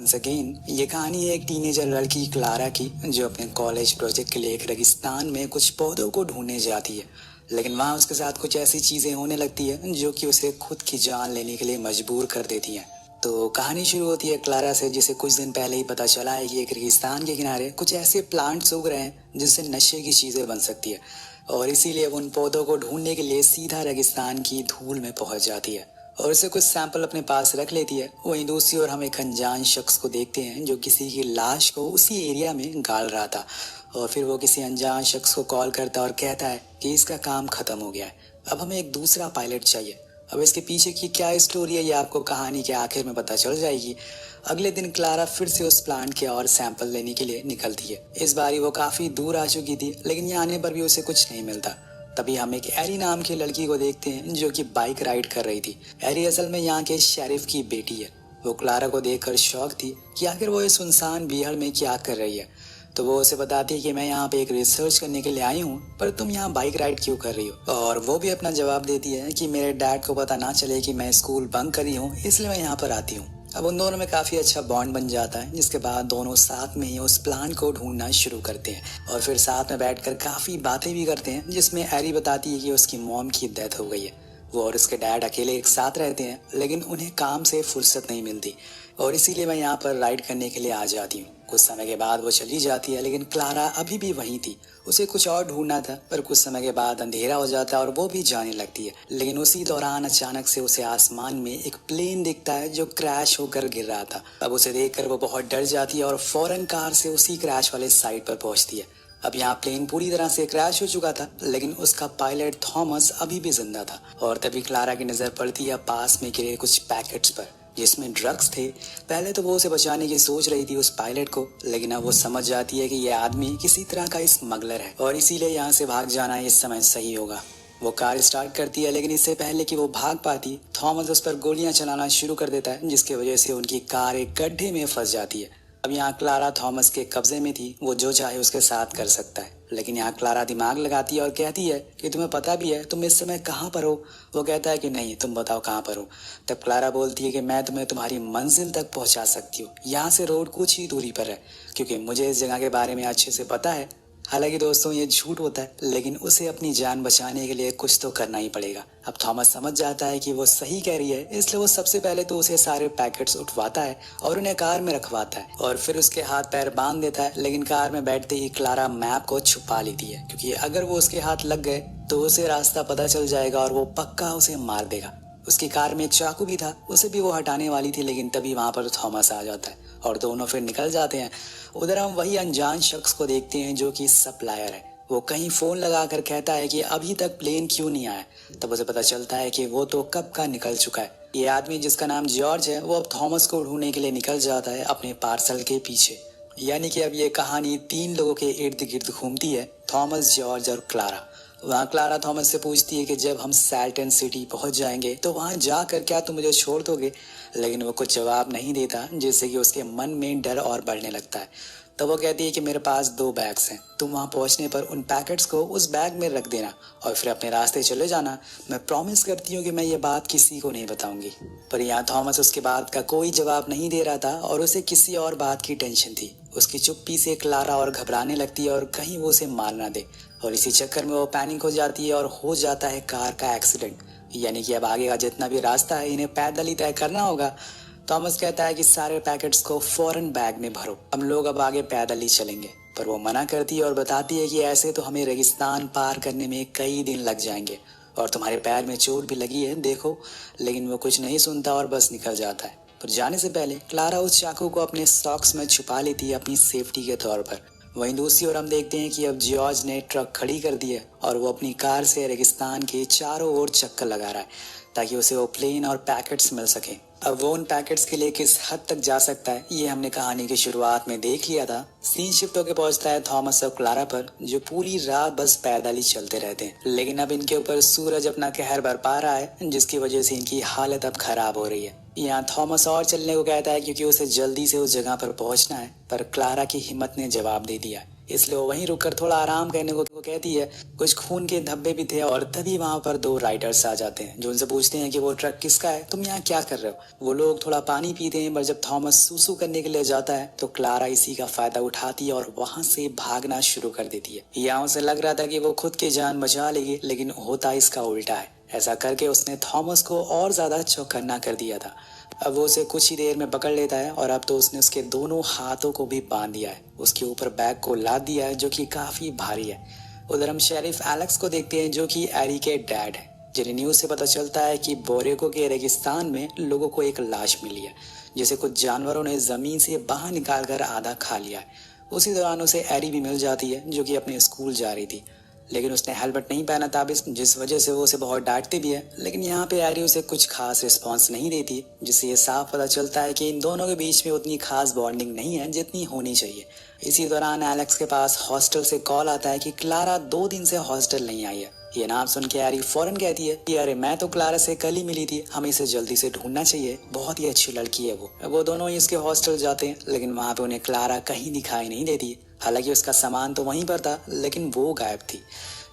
Once again, ये कहानी है एक टीनेजर लड़की क्लारा की जो अपने कॉलेज प्रोजेक्ट के लिए एक रेगिस्तान में कुछ पौधों को ढूंढने जाती है। लेकिन वहाँ उसके साथ कुछ ऐसी चीजें होने लगती है जो कि उसे खुद की जान लेने के लिए मजबूर कर देती हैं। तो कहानी शुरू होती है क्लारा से, जिसे कुछ दिन पहले ही पता चला है कि एक रेगिस्तान के किनारे कुछ ऐसे प्लांट्स उग रहे हैं जिससे नशे की चीजें बन सकती है, और इसीलिए वो उन पौधों को ढूंढने के लिए सीधा रेगिस्तान की धूल में पहुंच जाती है और उसे कुछ सैंपल अपने पास रख लेती है। वहीं दूसरी ओर हम एक अनजान शख्स को देखते हैं जो किसी की लाश को उसी एरिया में गाड़ रहा था, और फिर वो किसी अनजान शख्स को कॉल करता और कहता है कि इसका काम खत्म हो गया है, अब हमें एक दूसरा पायलट चाहिए। अब इसके पीछे की क्या स्टोरी है ये आपको कहानी के आखिर में पता चल जाएगी। अगले दिन क्लारा फिर से उस प्लांट के और सैंपल लेने के लिए निकलती है। इस बारी वो काफी दूर आ चुकी थी, लेकिन यहाँ आने पर भी उसे कुछ नहीं मिलता। तभी हम एक एरी नाम की लड़की को देखते हैं जो कि बाइक राइड कर रही थी। एरी असल में यहाँ के शेरिफ की बेटी है। वो क्लारा को देखकर शॉक थी कि आखिर वो इस सुनसान बिहार में क्या कर रही है। तो वो उसे बताती है कि मैं यहाँ पे एक रिसर्च करने के लिए आई हूँ, पर तुम यहाँ बाइक राइड क्यों कर रही हो। और वो भी अपना जवाब देती है कि मेरे डैड को पता ना चले कि मैं स्कूल बंक करी हूँ, इसलिए मैं यहाँ पर आती हूँ। अब उन दोनों में काफी अच्छा बॉन्ड बन जाता है, जिसके बाद दोनों साथ में ही उस प्लान को ढूंढना शुरू करते हैं और फिर साथ में बैठकर काफी बातें भी करते हैं, जिसमें एरी बताती है कि उसकी मॉम की डेथ हो गई है। वो और उसके डैड अकेले एक साथ रहते हैं, लेकिन उन्हें काम से फुर्सत नहीं मिलती और इसीलिए मैं यहाँ पर राइड करने के लिए आ जाती हूँ। कुछ समय के बाद वो चली जाती है, लेकिन क्लारा अभी भी वहीं थी। उसे कुछ और ढूंढना था, पर कुछ समय के बाद अंधेरा हो जाता है और वो भी जाने लगती है। लेकिन उसी दौरान अचानक से उसे आसमान में एक प्लेन दिखता है जो क्रैश होकर गिर रहा था। अब उसे देखकर वो बहुत डर जाती है और फौरन कार से उसी क्रैश वाले साइड पर पहुंचती है। अब यहाँ प्लेन पूरी तरह से क्रैश हो चुका था, लेकिन उसका पायलट थॉमस अभी भी जिंदा था। और तभी क्लारा की नजर पड़ती है पास में गिरे कुछ पैकेट्स पर जिसमें ड्रग्स थे। पहले तो वो उसे बचाने की सोच रही थी उस पायलट को, लेकिन अब वो समझ जाती है कि ये आदमी किसी तरह का स्मगलर है और इसीलिए यहाँ से भाग जाना इस समय सही होगा। वो कार स्टार्ट करती है, लेकिन इससे पहले कि वो भाग पाती, थॉमस उस पर गोलियां चलाना शुरू कर देता है, जिसकी वजह से उनकी कार एक गड्ढे में फंस जाती है। अब यहाँ क्लारा थॉमस के कब्जे में थी, वो जो चाहे उसके साथ कर सकता है। लेकिन यहाँ क्लारा दिमाग लगाती है और कहती है कि तुम्हें पता भी है तुम इस समय कहाँ पर हो। वो कहता है कि नहीं, तुम बताओ कहाँ पर हो। तब क्लारा बोलती है कि मैं तुम्हें तुम्हारी मंजिल तक पहुंचा सकती हूँ, यहाँ से रोड कुछ ही दूरी पर है, क्योंकि मुझे इस जगह के बारे में अच्छे से पता है। हालांकि दोस्तों ये झूठ होता है, लेकिन उसे अपनी जान बचाने के लिए कुछ तो करना ही पड़ेगा। अब थॉमस समझ जाता है कि वो सही कह रही है, इसलिए वो सबसे पहले तो उसे सारे पैकेट्स उठवाता है और उन्हें कार में रखवाता है और फिर उसके हाथ पैर बांध देता है। लेकिन कार में बैठते ही क्लारा मैप को छुपा लेती है, क्योंकि अगर वो उसके हाथ लग गए तो उसे रास्ता पता चल जाएगा और वो पक्का उसे मार देगा। उसकी कार में एक चाकू भी था, उसे भी वो हटाने वाली थी, लेकिन तभी वहां पर थॉमस आ जाता है और दोनों फिर निकल जाते हैं। उधर हम वही अनजान शख्स को देखते हैं जो कि सप्लायर है। वो कहीं फोन लगाकर कहता है कि अभी तक प्लेन क्यों नहीं आया। तब उसे पता चलता है कि वो तो कब का निकल चुका है। ये आदमी जिसका नाम जॉर्ज है, वो अब थॉमस को ढूंढने के लिए निकल जाता है अपने पार्सल के पीछे। यानी कि अब ये कहानी 3 लोगों के इर्द गिर्द घूमती है, थॉमस, जॉर्ज और क्लारा। वहाँ क्लारा थॉमस से पूछती है कि जब हम सैल्टन सिटी पहुंच जाएंगे तो वहां जाकर क्या तुम मुझे छोड़ दोगे। लेकिन वो कुछ जवाब नहीं देता, जिससे कि उसके मन में डर और बढ़ने लगता है। तो वो कहती है कि मेरे पास 2 बैग्स हैं, तुम वहां पहुंचने पर उन पैकेट्स को उस बैग में रख देना और फिर अपने रास्ते चले जाना। मैं प्रॉमिस करती हूँ कि मैं ये बात किसी को नहीं बताऊंगी। पर यहाँ थॉमस उसके बात का कोई जवाब नहीं दे रहा था और उसे किसी और बात की टेंशन थी। उसकी चुप्पी से क्लारा और घबराने लगती है और कहीं वो उसे मार ना दे, और इसी चक्कर में वो पैनिक हो जाती है और हो जाता है कार का एक्सीडेंट। यानी कि अब आगे का जितना भी रास्ता है इन्हें पैदल ही तय करना होगा। थॉमस कहता है कि सारे पैकेट्स को फौरन बैग में भरो, हम लोग अब आगे पैदल ही चलेंगे। पर वो मना करती है और बताती है कि ऐसे तो हमें रेगिस्तान पार करने में कई दिन लग जाएंगे और तुम्हारे पैर में चोट भी लगी है, देखो। लेकिन वो कुछ नहीं सुनता और बस निकल जाता है। पर जाने से पहले क्लारा उस चाकू को अपने सॉक्स में छुपा लेती है अपनी सेफ्टी के तौर पर। वहीं दूसरी ओर हम देखते हैं कि अब जॉर्ज ने ट्रक खड़ी कर दी है और वो अपनी कार से रेगिस्तान के चारों ओर चक्कर लगा रहा है ताकि उसे वो प्लेन और पैकेट्स मिल सके। अब वो उन पैकेट्स के लिए किस हद तक जा सकता है ये हमने कहानी की शुरुआत में देख लिया था। सीन शिफ्ट होकर पहुंचता है थॉमस और क्लारा पर, जो पूरी रात बस पैदल ही चलते रहते हैं। लेकिन अब इनके ऊपर सूरज अपना कहर बरपा रहा है, जिसकी वजह से इनकी हालत अब खराब हो रही है। यहाँ थॉमस और चलने को कहता है क्योंकि उसे जल्दी से उस जगह पर पहुंचना है, पर क्लारा की हिम्मत ने जवाब दे दिया। इसलिए वो वहीं रुककर थोड़ा आराम करने को कहती है। कुछ खून के धब्बे भी थे और तभी वहां पर दो राइडर्स आ जाते हैं जो उनसे पूछते हैं कि वो ट्रक किसका है, तुम यहाँ क्या कर रहे हो। वो लोग थोड़ा पानी पीते हैं, पर जब थॉमस सूसू करने के लिए जाता है तो क्लारा इसी का फायदा उठाती है और वहां से भागना शुरू कर देती है। यहाँ उसे लग रहा था कि वो खुद की जान बचा लेगी, लेकिन होता इसका उल्टा है। ऐसा करके उसने थॉमस को और ज्यादा चौकन्ना कर दिया था। अब वो उसे कुछ ही देर में पकड़ लेता है और अब तो उसने उसके दोनों हाथों को भी बांध दिया है। उसके ऊपर बैग को लाद दिया है जो कि काफी भारी है। उधर हम शेरिफ एलेक्स को देखते हैं जो कि एरी के डैड है, जिन्हें न्यूज से पता चलता है कि बोरेको के रेगिस्तान में लोगों को एक लाश मिली है जिसे कुछ जानवरों ने जमीन से बाहर निकाल कर आधा खा लिया है। उसी दौरान उसे एरी भी मिल जाती है जो कि अपने स्कूल जा रही थी, लेकिन उसने हेलमेट नहीं पहना था जिस वजह से वो उसे बहुत डांटती भी है। लेकिन यहाँ पे एरी उसे कुछ खास रिस्पांस नहीं देती, जिससे ये साफ पता चलता है कि इन दोनों के बीच में उतनी खास बॉन्डिंग नहीं है जितनी होनी चाहिए। इसी दौरान एलेक्स के पास हॉस्टल से कॉल आता है कि क्लारा 2 दिन से हॉस्टल नहीं आई है। ये नाम सुन के एरी फौरन कहती है कि अरे मैं तो क्लारा से कल ही मिली थी, हमें इसे जल्दी से ढूंढना चाहिए, बहुत ही अच्छी लड़की है वो दोनों ही इसके हॉस्टल जाते हैं, लेकिन वहाँ पे उन्हें क्लारा कहीं दिखाई नहीं देती। हालांकि उसका सामान तो वहीं पर था, लेकिन वो गायब थी,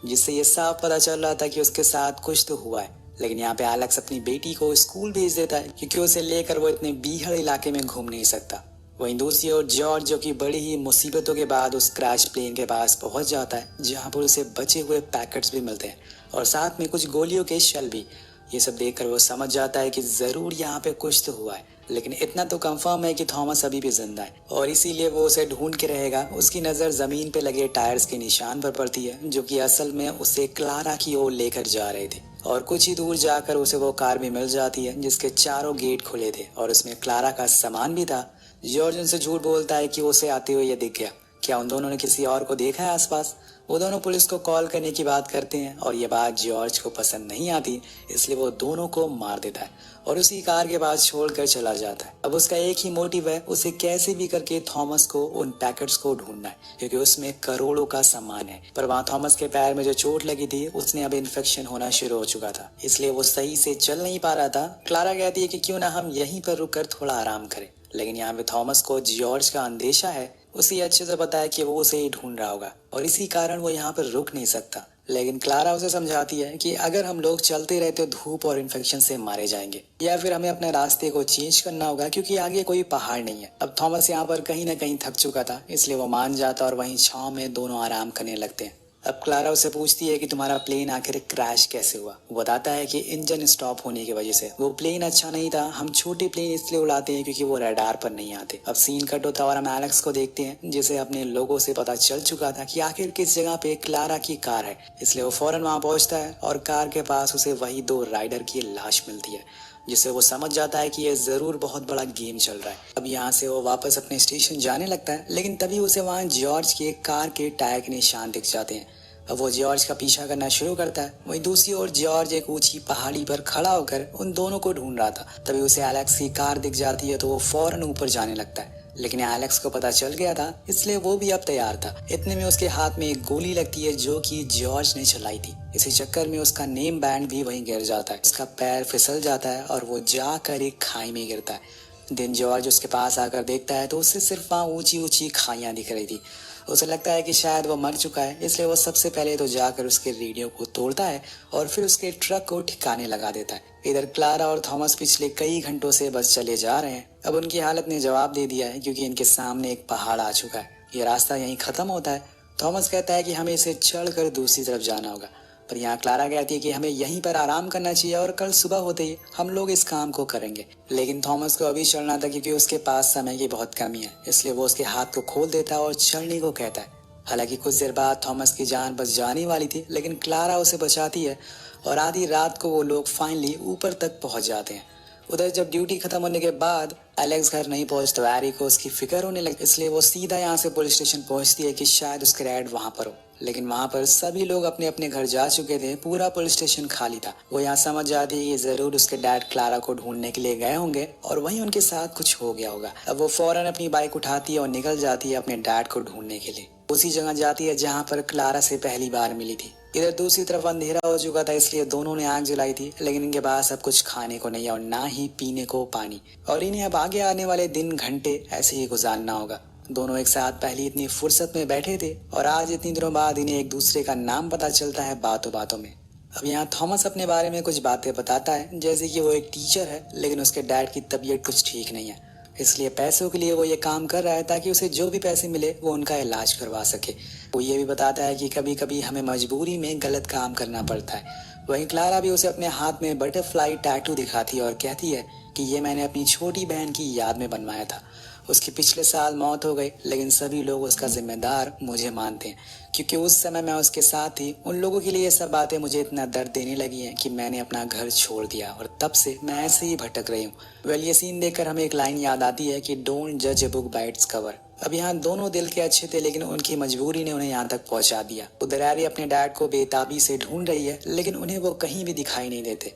जिससे ये साफ पता चल रहा था कि उसके साथ कुछ तो हुआ है। लेकिन यहाँ पे एलेक्स अपनी बेटी को स्कूल भेज देता है क्योंकि उसे लेकर वो इतने बीहड़ इलाके में घूम नहीं सकता। वहीं दूसरी ओर जॉर्ज जो कि बड़ी ही मुसीबतों के बाद उस क्रैश प्लेन के पास पहुंच जाता है जहां पर उसे बचे हुए पैकेट्स भी मिलते हैं और साथ में कुछ गोलियों के शेल भी। ये सब देखकर वो समझ जाता है कि जरूर यहाँ पे कुछ तो हुआ है, लेकिन इतना तो कंफर्म है कि थॉमस अभी भी जिंदा है और इसीलिए वो उसे ढूंढ के रहेगा। उसकी नजर जमीन पे लगे टायर्स के निशान पर पड़ती है जो कि असल में उसे क्लारा की ओर लेकर जा रहे थे और कुछ ही दूर जाकर उसे वो कार भी मिल जाती है जिसके चारों गेट खुले थे और उसमें क्लारा का सामान भी था। जॉर्ज उनसे झूठ बोलता है कि उसे आते हुए ये दिख गया। क्या उन दोनों ने किसी और को देखा है आसपास? वो दोनों पुलिस को कॉल करने की बात करते हैं और ये बात जॉर्ज को पसंद नहीं आती, इसलिए वो दोनों को मार देता है और उसी कार के पास छोड़कर चला जाता है। अब उसका एक ही मोटिव है, उसे कैसे भी करके थॉमस को उन पैकेट्स को ढूंढना है क्योंकि उसमें करोड़ों का सामान है। पर वहाँ थॉमस के पैर में जो चोट लगी थी उसने अब इन्फेक्शन होना शुरू हो चुका था, इसलिए वो सही से चल नहीं पा रहा था। क्लारा कहती है कि क्यों ना हम यहीं पर रुककर थोड़ा आराम करें, लेकिन यहाँ पे थॉमस को जॉर्ज का अंदेशा है। उसे अच्छे से पता है कि वो उसे ही ढूंढ रहा होगा और इसी कारण वो यहाँ पर रुक नहीं सकता। लेकिन क्लारा उसे समझाती है कि अगर हम लोग चलते रहे तो धूप और इन्फेक्शन से मारे जाएंगे या फिर हमें अपने रास्ते को चेंज करना होगा क्योंकि आगे कोई पहाड़ नहीं है। अब थॉमस यहाँ पर कहीं ना कहीं थक चुका था, इसलिए वो मान जाता और वहीं छांव में दोनों आराम करने लगते हैं। अब क्लारा उसे पूछती है कि तुम्हारा प्लेन आखिर क्रैश कैसे हुआ। वो बताता है कि इंजन स्टॉप होने की वजह से। वो प्लेन अच्छा नहीं था, हम छोटे प्लेन इसलिए उड़ाते हैं क्योंकि वो रडार पर नहीं आते। अब सीन कट होता और हम एलेक्स को देखते हैं जिसे अपने लोगों से पता चल चुका था कि आखिर किस जगह पे क्लारा की कार है, इसलिए वो फौरन वहां पहुंचता है और कार के पास उसे वही 2 राइडर की लाश मिलती है, जिससे वो समझ जाता है कि ये जरूर बहुत बड़ा गेम चल रहा है। अब यहाँ से वो वापस अपने स्टेशन जाने लगता है, लेकिन तभी उसे वहाँ जॉर्ज के कार के टायर के निशान दिख जाते हैं। अब वो जॉर्ज का पीछा करना शुरू करता है। वहीं दूसरी ओर जॉर्ज एक ऊंची पहाड़ी पर खड़ा होकर उन दोनों को ढूंढ रहा था। तभी उसे एलेक्स की कार दिख जाती है तो वो फौरन ऊपर जाने लगता है, लेकिन एलेक्स को पता चल गया था, इसलिए वो भी अब तैयार था। इतने में उसके हाथ में एक गोली लगती है जो कि जॉर्ज ने चलाई थी। इसी चक्कर में उसका नेम बैंड भी वहीं गिर जाता है। उसका पैर फिसल जाता है और वो जाकर एक खाई में गिरता है। दिन जॉर्ज उसके पास आकर देखता है तो उसे सिर्फ वहाँ ऊंची ऊंची खाइयां दिख रही थी। उसे लगता है कि शायद वो मर चुका है, इसलिए वो सबसे पहले तो जाकर उसके रेडियो को तोड़ता है और फिर उसके ट्रक को ठिकाने लगा देता है। इधर क्लारा और थॉमस पिछले कई घंटों से बस चले जा रहे हैं। अब उनकी हालत ने जवाब दे दिया है क्योंकि इनके सामने एक पहाड़ आ चुका है। ये रास्ता यहीं खत्म होता है। थॉमस कहता है कि हमें इसे चढ़कर दूसरी तरफ जाना होगा, पर यहाँ क्लारा कहती है कि हमें यहीं पर आराम करना चाहिए और कल सुबह होते ही हम लोग इस काम को करेंगे। लेकिन थॉमस को अभी चढ़ना था क्योंकि उसके पास समय की बहुत कमी है, इसलिए वो उसके हाथ को खोल देता है और चढ़ने को कहता है। हालांकि कुछ देर बाद थॉमस की जान बच जाने वाली थी, लेकिन क्लारा उसे बचाती है और आधी रात को वो लोग फाइनली ऊपर तक पहुंच जाते हैं। उधर जब ड्यूटी खत्म होने के बाद एलेक्स घर नहीं पहुंच तो एरी को उसकी फिक्र होने लगी, इसलिए वो सीधा यहाँ से पुलिस स्टेशन पहुंचती है कि शायद उसके डैड वहां पर हो। लेकिन वहां पर सभी लोग अपने अपने घर जा चुके थे, पूरा पुलिस स्टेशन खाली था। वो यहाँ समझ जाती है कि जरूर उसके डैड क्लारा को ढूंढने के लिए गए होंगे और वहीं उनके साथ कुछ हो गया होगा। अब वो फौरन अपनी बाइक उठाती है और निकल जाती है अपने डैड को ढूंढने के लिए। उसी जगह जाती है जहाँ पर क्लारा से पहली बार मिली थी। इधर दूसरी तरफ अंधेरा हो चुका था, इसलिए दोनों ने आग जलाई थी, लेकिन इनके पास अब कुछ खाने को नहीं और ना ही पीने को पानी, और इन्हें अब आगे आने वाले दिन घंटे ऐसे ही गुजारना होगा। दोनों एक साथ पहले इतनी फुर्सत में बैठे थे और आज इतनी दिनों बाद इन्हें एक दूसरे का नाम पता चलता है बातों बातों में। अब यहाँ थॉमस अपने बारे में कुछ बातें बताता है, जैसे कि वो एक टीचर है लेकिन उसके डैड की तबीयत कुछ ठीक नहीं है, इसलिए पैसों के लिए वो ये काम कर रहा है ताकि उसे जो भी पैसे मिले वो उनका इलाज करवा सके। वो ये भी बताता है कि कभी कभी हमें मजबूरी में गलत काम करना पड़ता है। वहीं क्लारा भी उसे अपने हाथ में बटरफ्लाई टैटू दिखाती है और कहती है कि ये मैंने अपनी छोटी बहन की याद में बनवाया था। उसकी पिछले साल मौत हो गई, लेकिन सभी लोग उसका जिम्मेदार मुझे मानते हैं क्योंकि उस समय मैं उसके साथ थी। उन लोगों के लिए ये सब बातें मुझे इतना दर्द देने लगी हैं कि मैंने अपना घर छोड़ दिया और तब से मैं ऐसे ही भटक रही हूँ। वेल, ये सीन देखकर हमें एक लाइन याद आती है कि डोंट जज a book by its cover. अब यहाँ दोनों दिल के अच्छे थे लेकिन उनकी मजबूरी ने उन्हें यहाँ तक पहुंचा दिया। उधर हैरी अपने डैड को बेताबी से ढूंढ रही है लेकिन उन्हें वो कहीं भी दिखाई नहीं देते।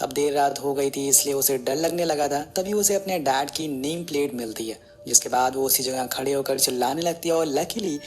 अब देर रात हो गई थी इसलिए उसे डर लगने लगा था। तभी उसे अपने डैड की नेम प्लेट मिलती है, जिसके बाद वो उसी जगह खड़े होकर चिल्लाने लगती है और लकीली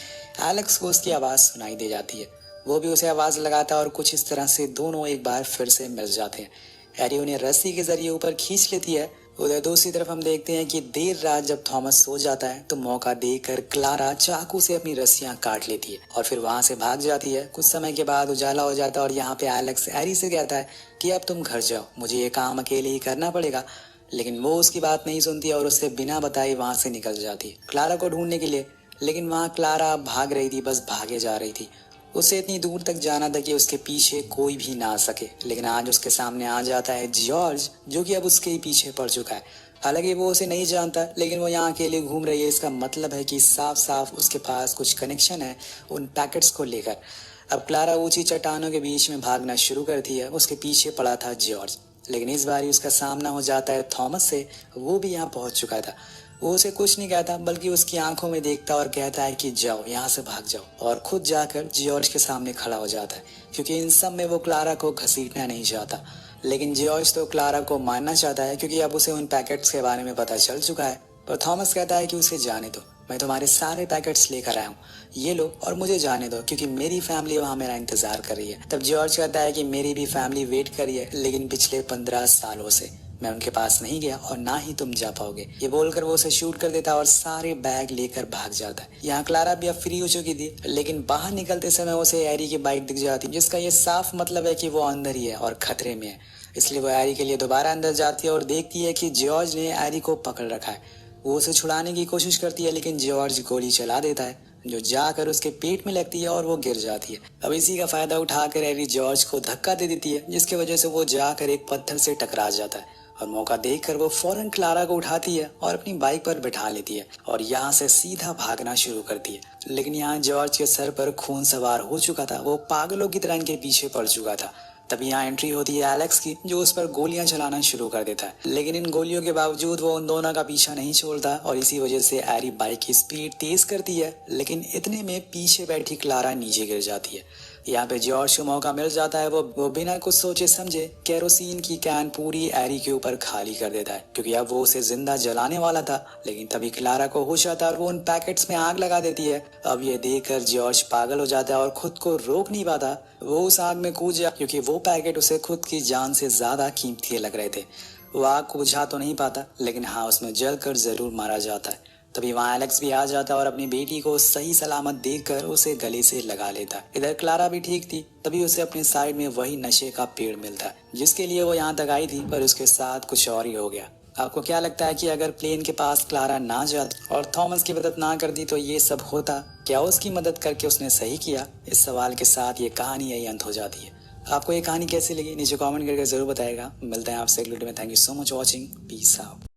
एलेक्स को उसकी आवाज़ सुनाई दे जाती है। वो भी उसे आवाज़ लगाता है और कुछ इस तरह से दोनों एक बार फिर से मिल जाते हैं। हैरी उन्हें रस्सी के जरिए ऊपर खींच लेती है। उधर दूसरी तरफ हम देखते हैं कि देर रात जब थॉमस सो जाता है तो मौका देकर क्लारा चाकू से अपनी रस्सियां काट लेती है और फिर वहां से भाग जाती है। कुछ समय के बाद उजाला हो जाता है और यहाँ पे एलेक्स हैरी से कहता है कि अब तुम घर जाओ, मुझे ये काम अकेले ही करना पड़ेगा। लेकिन वो उसकी बात नहीं सुनती और उससे बिना बताए वहां से निकल जाती है क्लारा को ढूंढने के लिए। लेकिन वहां क्लारा भाग रही थी, बस भागे जा रही थी। उसे इतनी दूर तक जाना था कि उसके पीछे कोई भी ना आ सके। लेकिन आज उसके सामने आ जाता है जॉर्ज, जो कि अब उसके ही पीछे पड़ चुका है। हालांकि वो उसे नहीं जानता लेकिन वो यहाँ अकेले घूम रही है। इसका मतलब है कि साफ साफ उसके पास कुछ कनेक्शन है उन पैकेट्स को लेकर। अब क्लारा ऊंची चट्टानों के बीच में भागना शुरू करती है। उसके पीछे पड़ा था जॉर्ज, लेकिन इस बार उसका सामना हो जाता है थॉमस से। वो भी यहाँ पहुंच चुका था। वो उसे कुछ नहीं कहता बल्कि उसकी आंखों में देखता और कहता है कि जाओ, यहाँ से भाग जाओ, और खुद जाकर जॉर्ज के सामने खड़ा हो जाता है क्योंकि इन सब में वो क्लारा को घसीटना नहीं चाहता। लेकिन जॉर्ज तो क्लारा को मारना चाहता है क्योंकि अब उसे उन पैकेट्स के बारे में पता चल चुका है। पर थॉमस कहता है कि उसे जाने दो, मैं तुम्हारे सारे पैकेट्स लेकर आया हूँ, ये लो और मुझे जाने दो क्योंकि मेरी फैमिली वहाँ मेरा इंतजार कर रही है। तब जॉर्ज कहता है कि मेरी भी फैमिली वेट कर रही है, लेकिन पिछले 15 सालों से मैं उनके पास नहीं गया और ना ही तुम जा पाओगे। ये बोलकर वो उसे शूट कर देता है और सारे बैग लेकर भाग जाता है। यहाँ क्लारा भी अब फ्री हो चुकी थी, लेकिन बाहर निकलते समय उसे हैरी की बाइक दिख जाती है, जिसका ये साफ मतलब है कि वो अंदर ही है और खतरे में है। इसलिए वो हैरी के लिए दोबारा अंदर जाती है और देखती है कि जॉर्ज ने हैरी को पकड़ रखा है। वो उसे छुड़ाने की कोशिश करती है लेकिन जॉर्ज गोली चला देता है जो जाकर उसके पेट में लगती है और वो गिर जाती है। अब इसी का फायदा उठाकर हैरी जॉर्ज को धक्का दे देती है, जिसकी वजह से वो जाकर एक पत्थर से टकरा जाता है और मौका देखकर वो फौरन क्लारा को उठाती है और अपनी बाइक पर बैठा लेती है और यहाँ से सीधा भागना शुरू करती है। लेकिन यहाँ जॉर्ज के सर पर खून सवार हो चुका था। वो पागलों की तरह इनके पीछे पड़ चुका था। तभी यहाँ एंट्री होती है एलेक्स की, जो उस पर गोलियां चलाना शुरू कर देता है। लेकिन इन गोलियों के बावजूद वो उन दोनों का पीछा नहीं छोड़ता और इसी वजह से हैरी बाइक की स्पीड तेज करती है। लेकिन इतने में पीछे बैठी क्लारा नीचे गिर जाती है। यहाँ पे जॉर्ज को मौका मिल जाता है। वो बिना कुछ सोचे समझे केरोसिन की कैन पूरी हैरी के ऊपर खाली कर देता है क्योंकि अब वो उसे जिंदा जलाने वाला था। लेकिन तभी क्लारा को होश आता है और वो उन पैकेट्स में आग लगा देती है। अब ये देखकर जॉर्ज पागल हो जाता है और खुद को रोक नहीं पाता। वो उस आग में कूद जाता क्योंकि वो पैकेट उसे खुद की जान से ज्यादा कीमती लग रहे थे। वो आग को बुझा तो नहीं पाता, लेकिन हाँ, उसमें जलकर जरूर मारा जाता है। तभी वहाँ एलेक्स भी आ जाता है और अपनी बेटी को सही सलामत देखकर उसे गले से लगा लेता है। इधर क्लारा भी ठीक थी, तभी उसे अपने साइड में वही नशे का पेड़ मिलता है जिसके लिए वो यहाँ तक आई थी, पर उसके साथ कुछ और ही हो गया। आपको क्या लगता है कि अगर प्लेन के पास क्लारा ना जाती और थॉमस की मदद ना करती तो ये सब होता? क्या उसकी मदद करके उसने सही किया? इस सवाल के साथ ये कहानी यही अंत हो जाती है। आपको ये कहानी कैसी लगी नीचे कमेंट करके जरूर बताएगा। मिलते हैं आपसे अगले वीडियो में। Thank you so much watching. Peace out.